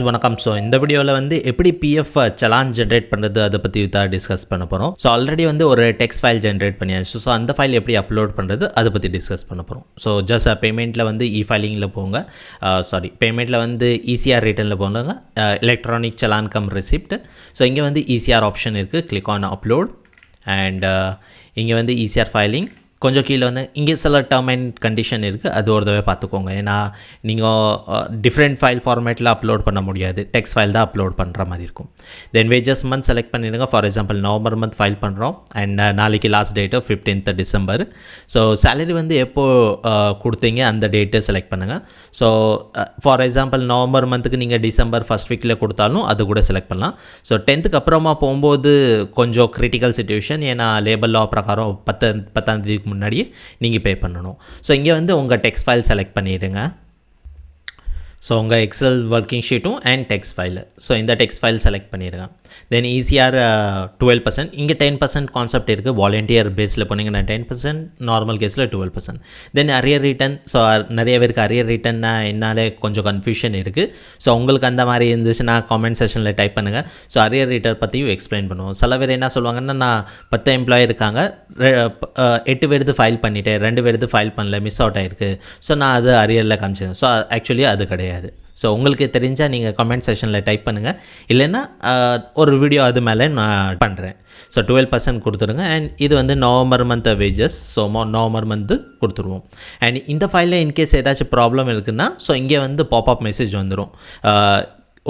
வணக்கம். ஸோ இந்த வீடியோவில் வந்து எப்படி பிஎஃப் சலான் ஜென்ரேட் பண்ணுறது அதை பற்றி தான் டிஸ்கஸ் பண்ண போகிறோம். ஸோ ஆல்ரெடி வந்து ஒரு டெக்ஸ்ட் ஃபைல் ஜென்ரேட் பண்ணியாச்சு. ஸோ அந்த ஃபைல் எப்படி அப்லோட் பண்ணுறது அதை பற்றி டிஸ்கஸ் பண்ண போகிறோம். ஸோ ஜஸ்ட் பேமெண்ட்டில் வந்து ஃபைலிங்கில் போங்க. பேமெண்ட்டில் வந்து இசிஆர் ரிட்டர்னில் போங்க. Electronic challan come receipt. So இங்கே வந்து இசிஆர் ஆப்ஷன் இருக்குது. கிளிக் ஆன் அப்லோட் அண்ட் இங்கே வந்து இசிஆர் ஃபைலிங் கொஞ்சம் கீழே வந்து இங்கே சில டேர்ம் அண்ட் கண்டிஷன் இருக்குது. அது ஒரு தடவை பார்த்துக்கோங்க. ஏன்னா நீங்கள் டிஃப்ரெண்ட் ஃபைல் ஃபார்மேட்டில் அப்லோட் பண்ண முடியாது. டெக்ஸ்ட் ஃபைல் தான் அப்லோட் பண்ணுற மாதிரி இருக்கும். தென் வேஜஸ் மந்த் செலக்ட் பண்ணிடுங்க. For example November month file பண்ணுறோம் அண்ட் நாளைக்கு last date 15th December. So salary வந்து எப்போது கொடுத்தீங்க அந்த டேட்டு செலக்ட் பண்ணுங்கள். ஸோ ஃபார் எக்ஸாம்பிள் நவம்பர் மந்த்துக்கு நீங்கள் டிசம்பர் ஃபஸ்ட் வீக்கில் கொடுத்தாலும் அது கூட செலக்ட் பண்ணலாம். ஸோ 10th அப்புறமா போகும்போது கொஞ்சம் கிரிட்டிக்கல் சிச்சுவேஷன். ஏன்னா லேபர் லா பிரகாரம் 10ஆம் தேதிக்கு முன்னாடியே நீங்கள் பே பண்ணணும். ஸோ இங்கே வந்து உங்கள் டெக்ஸ்ட் ஃபைல் செலக்ட் பண்ணிடுங்க. ஸோ உங்கள் எக்ஸல் ஒர்க்கிங் ஷீட்டும் அண்ட் டெக்ஸ்ட் ஃபைலு. ஸோ இந்த டெக்ஸ்ட் ஃபைல் செலக்ட் பண்ணிடுங்க. Then ECR 12%. இங்கே 10% கான்செப்ட் இருக்குது. வாலண்டியர் பேஸில் போனீங்கன்னா 10%, நார்மல் கேஸில் 12%. தென் அரியர் ரிட்டன். ஸோ நிறைய பேருக்கு அரியர் ரிட்டன்னா என்னாலே கொஞ்சம் கன்ஃபியூஷன் இருக்குது. ஸோ உங்களுக்கு அந்த மாதிரி இருந்துச்சுன்னா காமெண்ட் செஷனில் டைப் பண்ணுங்கள். ஸோ அரியர் ரிட்டர் பற்றியும் எக்ஸ்பிளைன் பண்ணுவோம். சில பேர் என்ன சொல்லுவாங்கன்னா, நான் 10 எம்ப்ளாயி இருக்காங்க, 8 பேருக்கு ஃபைல் பண்ணிவிட்டேன், 2 பேருக்கு ஃபைல் பண்ணல, மிஸ் அவுட் ஆகிருக்கு. ஸோ நான் அது அரியரில் காமிச்சேன். ஸோ ஆக்சுவலி அது கிடையாது. ஸோ உங்களுக்கு தெரிஞ்சால் நீங்கள் கமெண்ட் செஷனில் டைப் பண்ணுங்கள். இல்லைன்னா ஒரு வீடியோ அது மேலே நான் பண்ணுறேன். ஸோ 12% கொடுத்துருங்க. அண்ட் இது வந்து November month wages. So November month கொடுத்துருவோம். அண்ட் இந்த ஃபைலில் இன்கேஸ் ஏதாச்சும் ப்ராப்ளம் இருக்குன்னா ஸோ இங்கே வந்து பாப்அப் மெசேஜ் வந்துடும்.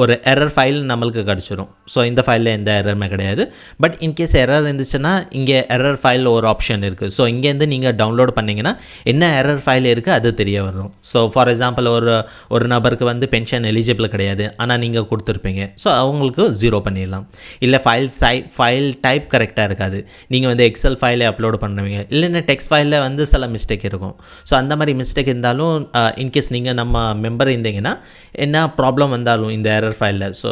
ஒரு எரர் ஃபைல் நம்மளுக்கு கிடச்சிரும். ஸோ இந்த ஃபைலில் எந்த எரருமே கிடையாது. பட் இன்கேஸ் எரர் இருந்துச்சுன்னா இங்கே எரர் ஃபைல் ஒரு ஆப்ஷன் இருக்குது. ஸோ இங்கேருந்து நீங்கள் டவுன்லோட் பண்ணிங்கன்னா என்ன எரர் ஃபைல் இருக்குது அது தெரிய வரும். ஸோ ஃபார் எக்ஸாம்பிள் ஒரு நபருக்கு வந்து பென்ஷன் எலிஜிபிள் கிடையாது, ஆனால் நீங்கள் கொடுத்துருப்பீங்க. ஸோ அவங்களுக்கு 0 பண்ணிடலாம். இல்லை ஃபைல் டைப் கரெக்டாக இருக்காது, நீங்கள் வந்து எக்ஸல் ஃபைலை அப்லோட் பண்ணுவீங்க, இல்லைன்னா டெக்ஸ்ட் ஃபைலில் வந்து சில மிஸ்டேக் இருக்கும். ஸோ அந்த மாதிரி மிஸ்டேக் இருந்தாலும் இன்கேஸ் நீங்கள் நம்ம மெம்பர் இருந்தீங்கன்னா என்ன ப்ராப்ளம் வந்தாலும் இந்த எரர் ஃபைலில் ஸோ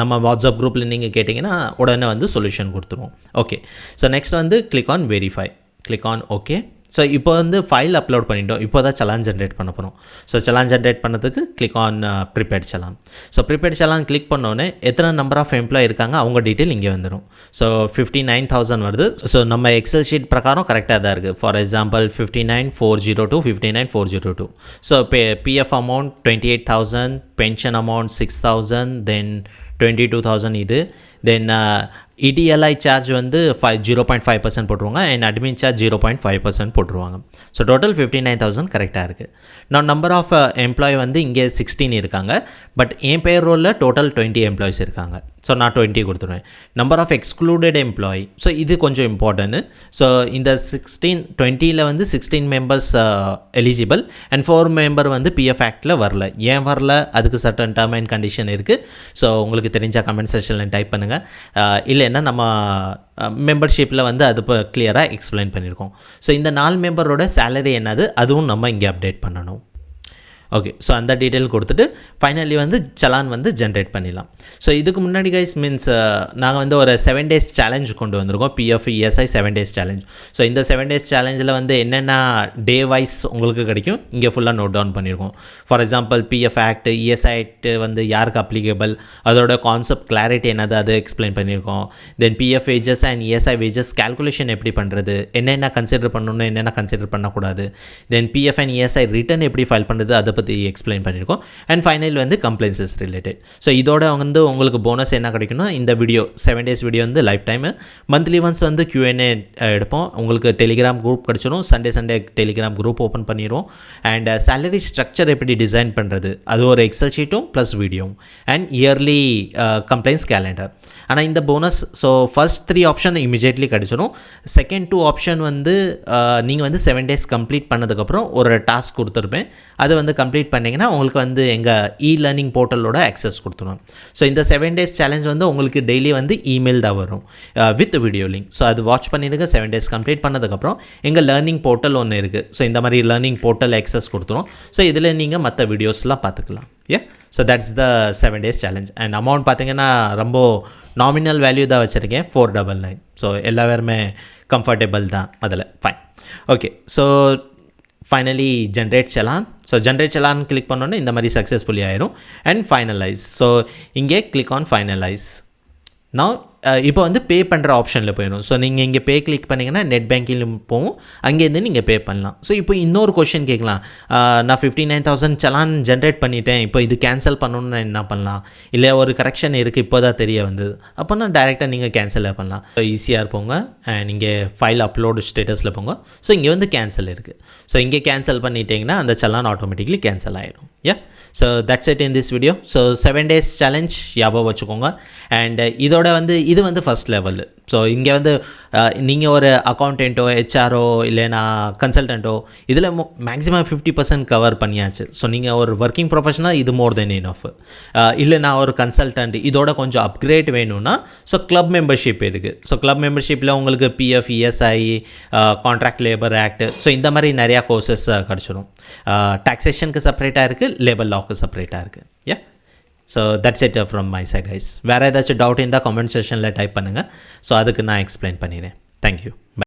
நம்ம வாட்ஸ்அப் குரூப்பில் நீங்கள் கேட்டிங்கன்னா உடனே வந்து சொல்யூஷன் கொடுத்துருவோம். ஓகே. ஸோ நெக்ஸ்ட் வந்து click on verify. Click on okay. So இப்போ வந்து ஃபைல் அப்லோட் பண்ணிட்டோம். இப்போ தான் சலான் ஜென்ரேட் பண்ண போகிறோம். ஸோ சலான் ஜென்ரேட் பண்ணதுக்கு click on prepared challan. So prepared challan click பண்ணோன்னே எத்தனை நம்பர் ஆஃப் எம்ப்ளாய் இருக்காங்க அவங்க டீட்டெயில் இங்கே வந்துடும். ஸோ 59,000 வருது. ஸோ நம்ம எக்ஸல் ஷீட் பிரகாரம் கரெக்டாக தான் இருக்குது. For example 59,402, 59,402. So PF amount 28,000, pension amount 6,000, தென் 22,000 இது. தென் இடிஎல்ஐ சார்ஜ் வந்து 0.5% போட்டுருவாங்க அண்ட் அட்மின் சார்ஜ் 0.5% போட்டுருவாங்க. ஸோ டோட்டல் 59,000 கரெக்டாக இருக்குது. நான் நம்பர் ஆஃப் எம்ப்ளாயி வந்து இங்கே 16 இருக்காங்க. பட் என் பேர் ரோலில் டோட்டல் 20 எம்ப்ளாயிஸ் இருக்காங்க. ஸோ நான் 20 கொடுத்துருவேன். Number of excluded employee. So இது கொஞ்சம் இம்பார்ட்டன்ட். ஸோ இந்த 20ல் வந்து 16 மெம்பர்ஸ் எலிஜிபிள் அண்ட் 4 மெம்பர் வந்து பிஎஃப் ஆக்டில் வரல. ஏன் வரல அதுக்கு சர்டன் டேர்ம் அண்ட் கண்டிஷன் இருக்குது. ஸோ உங்களுக்கு தெரிஞ்சால் கமெண்ட் செக்ஷனில் டைப் பண்ணுங்கள். இல்லைன்னா நம்ம மெம்பர்ஷிப்பில் வந்து அது இப்போ கிளியராக எக்ஸ்பிளைன் பண்ணியிருக்கோம். ஸோ இந்த 4 மெம்பரோட சேலரி என்னது அதுவும் நம்ம இங்கே அப்டேட் பண்ணணும். ஓகே. ஸோ அந்த டீட்டெயில் கொடுத்துட்டு ஃபைனலி வந்து சலான் வந்து ஜென்ரேட் பண்ணிடலாம். ஸோ இதுக்கு முன்னாடி கைஸ் மீன்ஸ் நாங்கள் வந்து ஒரு 7 days சேலஞ்ச் கொண்டு வந்திருக்கோம். PF ESI 7 days challenge. So இந்த 7 days சேலஞ்சில் வந்து என்னென்ன டே வைஸ் உங்களுக்கு கிடைக்கும் இங்கே ஃபுல்லாக நோட் டவுன் பண்ணியிருக்கோம். For example PF act, ESI act வந்து யாருக்கு அப்ளிகபிள், அதோட கான்செப்ட் கிளாரிட்டி என்னது அது எக்ஸ்பிளைன் பண்ணியிருக்கோம். Then PF wages and ESI wages calculation எப்படி பண்ணுறது, என்னென்ன கன்சிடர் பண்ணணும், என்னென்ன கன்சிடர் பண்ணக்கூடாது. Then PF and ESI return எப்படி ஃபைல் பண்ணுறது அதை பற்றி எக்ஸ்பிளைன் பண்ணியிருக்கோம். அண்ட் ஃபைனல் வந்து கம்ப்ளைன்சஸ் ரிலேட்டட். ஸோ இதோட வந்து உங்களுக்கு போனஸ் என்ன கிடைக்குன்னா இந்த வீடியோ 7 days வீடியோ வந்து லைஃப் டைமு. மந்த்லி ஒன்ஸ் வந்து Q&A எடுப்போம். உங்களுக்கு டெலிகிராம் குரூப் கிடச்சிடும். சண்டே டெலிகிராம் குரூப் ஓப்பன் பண்ணிடுவோம். அண்ட் சேலரி ஸ்ட்ரக்சர் எப்படி டிசைன் பண்ணுறது அது ஒரு எக்ஸல் ஷீட்டும் ப்ளஸ் வீடியோவும் அண்ட் இயர்லி கம்ப்ளைண்ட்ஸ் கேலண்டர். ஆனால் இந்த bonus so first 3 option immediately கிடச்சிடும். செகண்ட் 2 ஆப்ஷன் வந்து நீங்கள் வந்து 7 days கம்ப்ளீட் பண்ணதுக்கப்புறம் ஒரு டாஸ்க் கொடுத்துருப்பேன். அது வந்து கம்ப்ளீட் பண்ணிங்கன்னா உங்களுக்கு வந்து எங்கள் லேர்னிங் போர்ட்டலோட ஆக்சஸ் கொடுத்துருவோம். ஸோ இந்த 7 days சேலஞ்ச் வந்து உங்களுக்கு டெய்லி வந்து இமெயில் தான் வரும் வித் வீடியோ லிங்க். ஸோ அது வாட்ச் பண்ணிடுங்க. 7 days கம்ப்ளீட் பண்ணதுக்கப்புறம் எங்கள் லேர்னிங் போர்ட்டல் ஒன்று இருக்குது. ஸோ இந்த மாதிரி லேர்னிங் போர்ட்டல் ஆக்சஸ் கொடுத்துரும். ஸோ இதில் நீங்கள் மற்ற வீடியோஸ்லாம் பார்த்துக்கலாம். So that's the 7 days challenge. And amount பார்த்தீங்கன்னா ரொம்ப நாமினல் வேல்யூ தான் வச்சுருக்கேன் 499. ஸோ எல்லாருமே கம்ஃபர்டபுள் தான் அதில். Fine. Okay. So finally generate challan. So generate challan click பண்ணோன்னே இந்த மாதிரி சக்ஸஸ்ஃபுல்லி ஆயிரும். And finalise. ஸோ இங்கே கிளிக் ஆன் ஃபைனலைஸ். நான் இப்போ வந்து பே பண்ணுற ஆப்ஷனில் போயிடும். ஸோ நீங்கள் இங்கே பே கிளிக் பண்ணிங்கன்னா நெட் பேங்கிங்கில் போகும், அங்கேருந்து நீங்கள் பே பண்ணலாம். ஸோ இப்போ இன்னொரு கொஷின் கேட்கலாம், நான் 59,000 சலான் ஜென்ரேட் பண்ணிட்டேன், இப்போ இது கேன்சல் பண்ணணுன்னு நான் என்ன பண்ணலாம், இல்லை ஒரு கரெக்ஷன் இருக்குது இப்போ தான் தெரிய வந்தது, அப்போனா டேரெக்டாக நீங்கள் கேன்சல் பண்ணலாம். ஸோ ஈஸியாக இருப்போங்க. நீங்கள் ஃபைல் அப்லோடு ஸ்டேட்டஸில் போங்க. ஸோ இங்கே வந்து கேன்சல் இருக்குது. ஸோ இங்கே கேன்சல் பண்ணிட்டீங்கன்னா அந்த சலான் ஆட்டோமேட்டிக்லி கேன்சல் ஆகிடும். So that's it in this video. So 7 days challenge ஞாபகம் வச்சுக்கோங்க. அண்ட் இதோட வந்து இது வந்து ஃபஸ்ட் லெவல். ஸோ இங்கே வந்து நீங்கள் ஒரு அக்கௌண்டண்ட்டோ ஹெச்ஆரோ இல்லைனா கன்சல்டண்ட்டோ இதில் மேக்ஸிமம் 50% கவர் பண்ணியாச்சு. ஸோ நீங்கள் ஒரு ஒர்க்கிங் ப்ரொஃபஷனாக இது மோர் தென் இனஃப். இல்லை நான் ஒரு கன்சல்டன்ட் இதோட கொஞ்சம் அப்கிரேட் வேணும்னா ஸோ கிளப் மெம்பர்ஷிப் இருக்குது. ஸோ கிளப் மெம்பர்ஷிப்பில் உங்களுக்கு PF, ESI, contract labour act, so இந்த மாதிரி நிறையா கோர்சஸ் கிடச்சிடும். டாக்ஸேஷனுக்கு செப்பரேட்டாக இருக்குது, லேபர் லாக்கு செப்பரேட்டாக இருக்குது. So that's it from my side guys. வேறு ஏதாச்சும் டவுட் இருந்தால் கமெண்ட் செக்ஷனில் டைப் பண்ணுங்கள். ஸோ அதுக்கு நான் எக்ஸ்பிளைன் பண்ணிடுறேன். தேங்க்யூ.